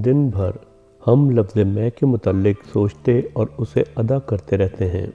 دن بھر ہم لفظ میں کے متعلق سوچتے اور اسے ادا کرتے رہتے ہیں۔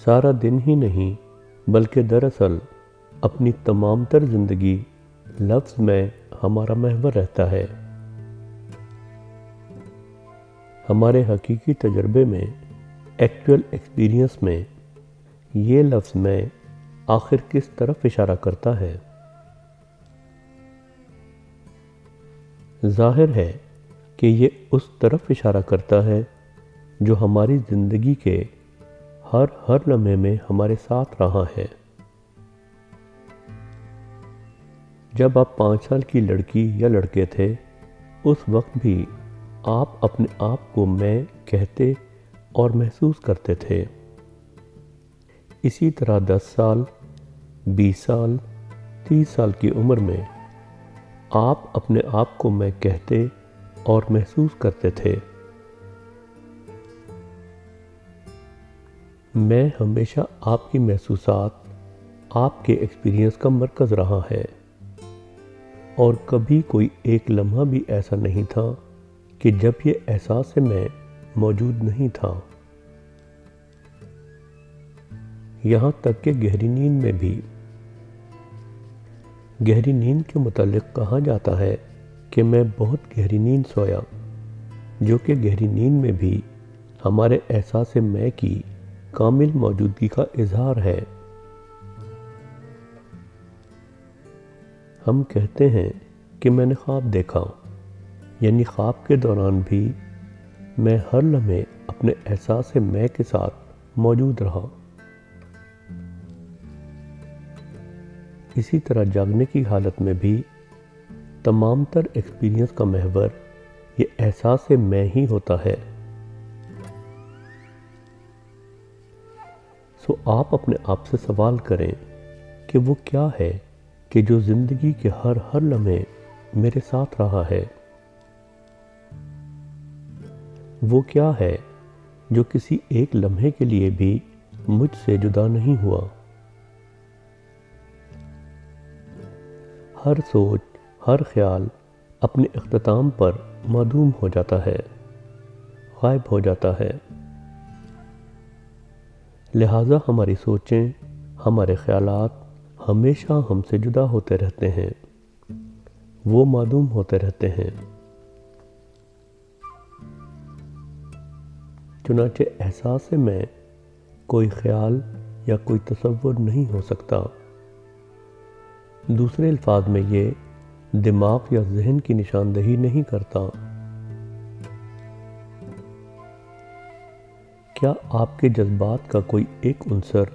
سارا دن ہی نہیں بلکہ دراصل اپنی تمام تر زندگی لفظ میں ہمارا محور رہتا ہے۔ ہمارے حقیقی تجربے میں، ایکچوئل ایکسپیرینس میں، یہ لفظ میں آخر کس طرف اشارہ کرتا ہے؟ ظاہر ہے کہ یہ اس طرف اشارہ کرتا ہے جو ہماری زندگی کے ہر لمحے میں ہمارے ساتھ رہا ہے۔ جب آپ 5 سال کی لڑکی یا لڑکے تھے، اس وقت بھی آپ اپنے آپ کو میں کہتے اور محسوس کرتے تھے۔ اسی طرح 10 سال، 20 سال، 30 سال کی عمر میں آپ اپنے آپ کو میں کہتے اور محسوس کرتے تھے۔ میں ہمیشہ آپ کی محسوسات، آپ کے ایکسپیرینس کا مرکز رہا ہے، اور کبھی کوئی ایک لمحہ بھی ایسا نہیں تھا کہ جب یہ احساس میں موجود نہیں تھا۔ یہاں تک کہ گہری نیند میں بھی۔ گہری نیند کے متعلق کہا جاتا ہے کہ میں بہت گہری نیند سویا، جو کہ گہری نیند میں بھی ہمارے احساس میں کی کامل موجودگی کا اظہار ہے۔ ہم کہتے ہیں کہ میں نے خواب دیکھا، یعنی خواب کے دوران بھی میں ہر لمحے اپنے احساس میں کے ساتھ موجود رہا۔ اسی طرح جاگنے کی حالت میں بھی تمام تر ایکسپیرینس کا محور یہ احساس میں ہی ہوتا ہے۔ سو آپ اپنے آپ سے سوال کریں کہ وہ کیا ہے کہ جو زندگی کے ہر لمحے میرے ساتھ رہا ہے؟ وہ کیا ہے جو کسی ایک لمحے کے لیے بھی مجھ سے جدا نہیں ہوا؟ ہر سوچ، ہر خیال اپنے اختتام پر معدوم ہو جاتا ہے، غائب ہو جاتا ہے۔ لہٰذا ہماری سوچیں، ہمارے خیالات ہمیشہ ہم سے جدا ہوتے رہتے ہیں، وہ معدوم ہوتے رہتے ہیں۔ چنانچہ احساس میں کوئی خیال یا کوئی تصور نہیں ہو سکتا۔ دوسرے الفاظ میں یہ دماغ یا ذہن کی نشاندہی نہیں کرتا۔ کیا آپ کے جذبات کا کوئی ایک عنصر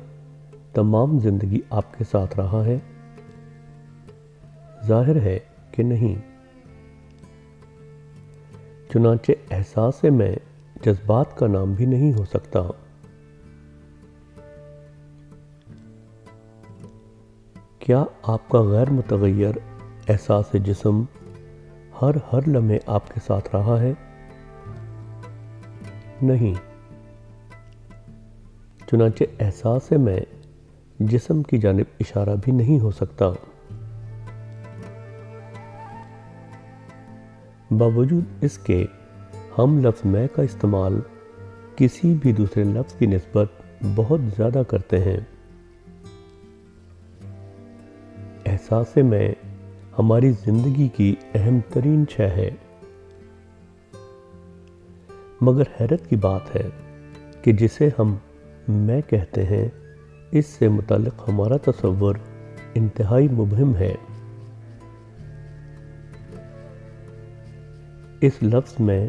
تمام زندگی آپ کے ساتھ رہا ہے؟ ظاہر ہے کہ نہیں۔ چنانچہ احساس میں جذبات کا نام بھی نہیں ہو سکتا۔ کیا آپ کا غیر متغیر احساس جسم ہر لمحے آپ کے ساتھ رہا ہے؟ نہیں۔ چنانچہ احساس میں جسم کی جانب اشارہ بھی نہیں ہو سکتا۔ باوجود اس کے ہم لفظ میں کا استعمال کسی بھی دوسرے لفظ کی نسبت بہت زیادہ کرتے ہیں۔ احساس میں ہماری زندگی کی اہم ترین شے ہے۔ مگر حیرت کی بات ہے کہ جسے ہم میں کہتے ہیں، اس سے متعلق ہمارا تصور انتہائی مبہم ہے۔ اس لفظ میں،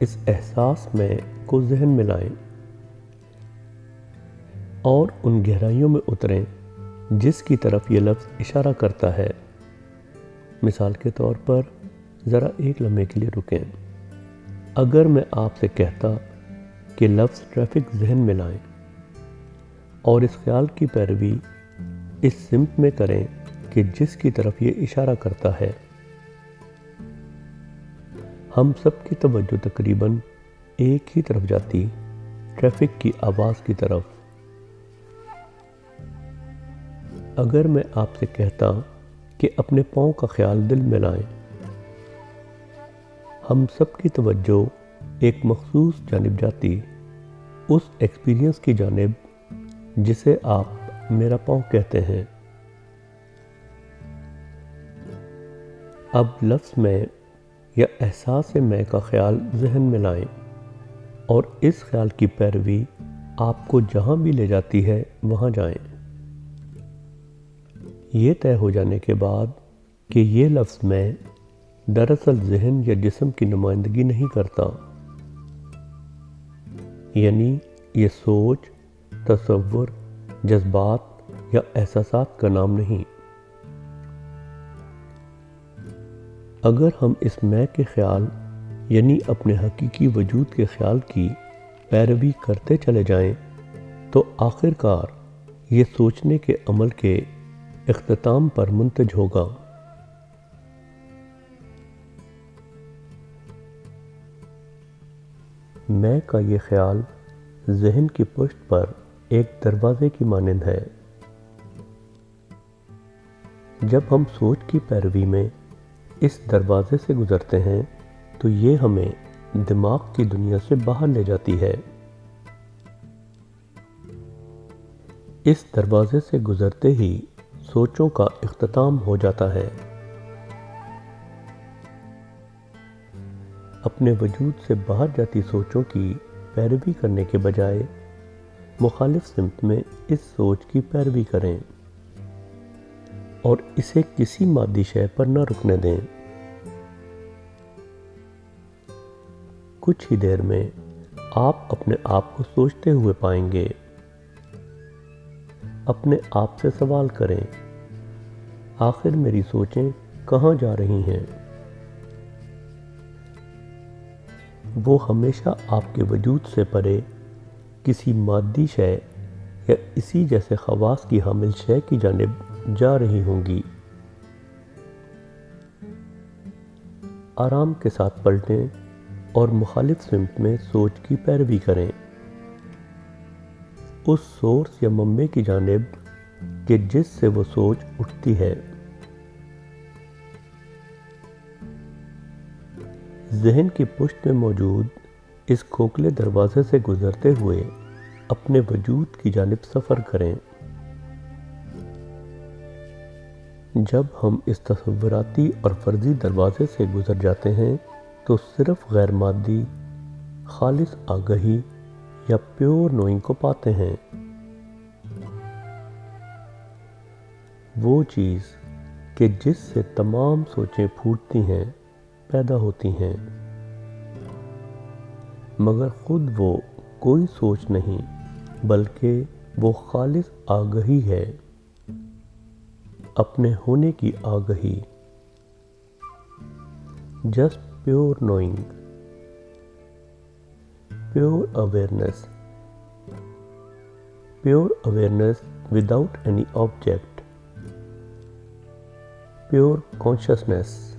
اس احساس میں کو ذہن میں لائیں اور ان گہرائیوں میں اتریں جس کی طرف یہ لفظ اشارہ کرتا ہے۔ مثال کے طور پر ذرا ایک لمحے کے لیے رکیں۔ اگر میں آپ سے کہتا کہ لفظ ٹریفک ذہن میں لائیں اور اس خیال کی پیروی اس سمت میں کریں کہ جس کی طرف یہ اشارہ کرتا ہے، ہم سب کی توجہ تقریباً ایک ہی طرف جاتی، ٹریفک کی آواز کی طرف۔ اگر میں آپ سے کہتا کہ اپنے پاؤں کا خیال دل میں لائیں۔ ہم سب کی توجہ ایک مخصوص جانب جاتی، اس ایکسپیرینس کی جانب جسے آپ میرا پاؤں کہتے ہیں۔ اب لفظ میں یا احساس میں کا خیال ذہن میں لائیں اور اس خیال کی پیروی آپ کو جہاں بھی لے جاتی ہے وہاں جائیں۔ یہ طے ہو جانے کے بعد کہ یہ لفظ میں دراصل ذہن یا جسم کی نمائندگی نہیں کرتا، یعنی یہ سوچ، تصور، جذبات یا احساسات کا نام نہیں۔ اگر ہم اس میں کے خیال یعنی اپنے حقیقی وجود کے خیال کی پیروی کرتے چلے جائیں تو آخر کار یہ سوچنے کے عمل کے اختتام پر منتج ہوگا۔ میں کا یہ خیال ذہن کی پشت پر ایک دروازے کی مانند ہے۔ جب ہم سوچ کی پیروی میں اس دروازے سے گزرتے ہیں تو یہ ہمیں دماغ کی دنیا سے باہر لے جاتی ہے۔ اس دروازے سے گزرتے ہی سوچوں کا اختتام ہو جاتا ہے۔ اپنے وجود سے باہر جاتی سوچوں کی پیروی کرنے کے بجائے مخالف سمت میں اس سوچ کی پیروی کریں اور اسے کسی مادی شے پر نہ رکنے دیں۔ کچھ ہی دیر میں آپ اپنے آپ کو سوچتے ہوئے پائیں گے۔ اپنے آپ سے سوال کریں، آخر میری سوچیں کہاں جا رہی ہیں؟ وہ ہمیشہ آپ کے وجود سے پرے کسی مادی شے یا اسی جیسے خواص کی حامل شے کی جانب جا رہی ہوں گی۔ آرام کے ساتھ پلٹیں اور مخالف سمت میں سوچ کی پیروی کریں، اس سورس یا منبع کی جانب کہ جس سے وہ سوچ اٹھتی ہے۔ ذہن کی پشت میں موجود اس کھوکھلے دروازے سے گزرتے ہوئے اپنے وجود کی جانب سفر کریں۔ جب ہم اس تصوراتی اور فرضی دروازے سے گزر جاتے ہیں تو صرف غیر مادی خالص آگہی یا پیور نوئنگ کو پاتے ہیں، وہ چیز کہ جس سے تمام سوچیں پھوٹتی ہیں، پیدا ہوتی ہیں، مگر خود وہ کوئی سوچ نہیں بلکہ وہ خالص آگہی ہے، اپنے ہونے کی آگہی، just pure knowing, pure awareness without any object, pure consciousness.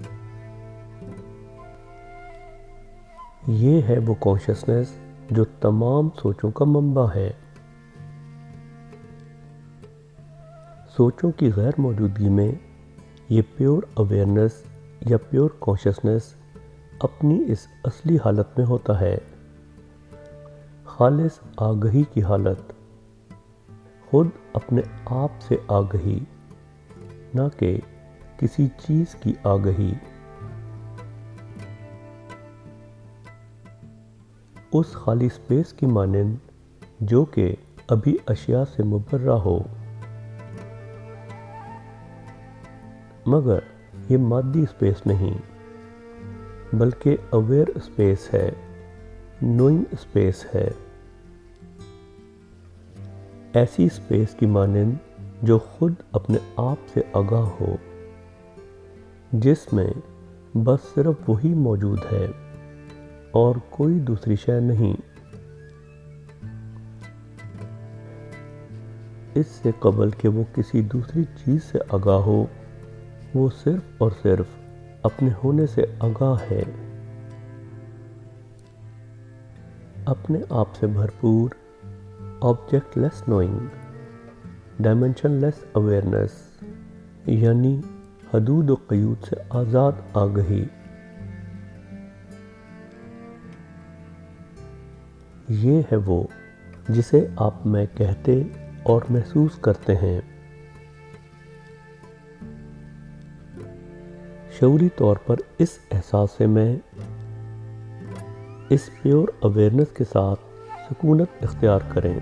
یہ ہے وہ کانشسنس جو تمام سوچوں کا منبع ہے۔ سوچوں کی غیر موجودگی میں یہ پیور اویئرنیس یا پیور کانشسنس اپنی اس اصلی حالت میں ہوتا ہے، خالص آگہی کی حالت، خود اپنے آپ سے آگہی، نہ کہ کسی چیز کی آگہی۔ اس خالی سپیس کی مانند جو کہ ابھی اشیاء سے مبرہ ہو، مگر یہ مادی سپیس نہیں بلکہ اویئر سپیس ہے، نوئنگ سپیس ہے، ایسی سپیس کی مانند جو خود اپنے آپ سے آگاہ ہو، جس میں بس صرف وہی موجود ہے اور کوئی دوسری شے نہیں۔ اس سے قبل کہ وہ کسی دوسری چیز سے آگاہ ہو، وہ صرف اور صرف اپنے ہونے سے آگاہ ہے۔ اپنے آپ سے بھرپور آبجیکٹ لیس نوئنگ، ڈائمینشن لیس اویئرنیس، یعنی حدود و قیود سے آزاد آگہی، یہ ہے وہ جسے آپ میں کہتے اور محسوس کرتے ہیں۔ شعوری طور پر اس احساس سے میں اس پیور اویئرنس کے ساتھ سکونت اختیار کریں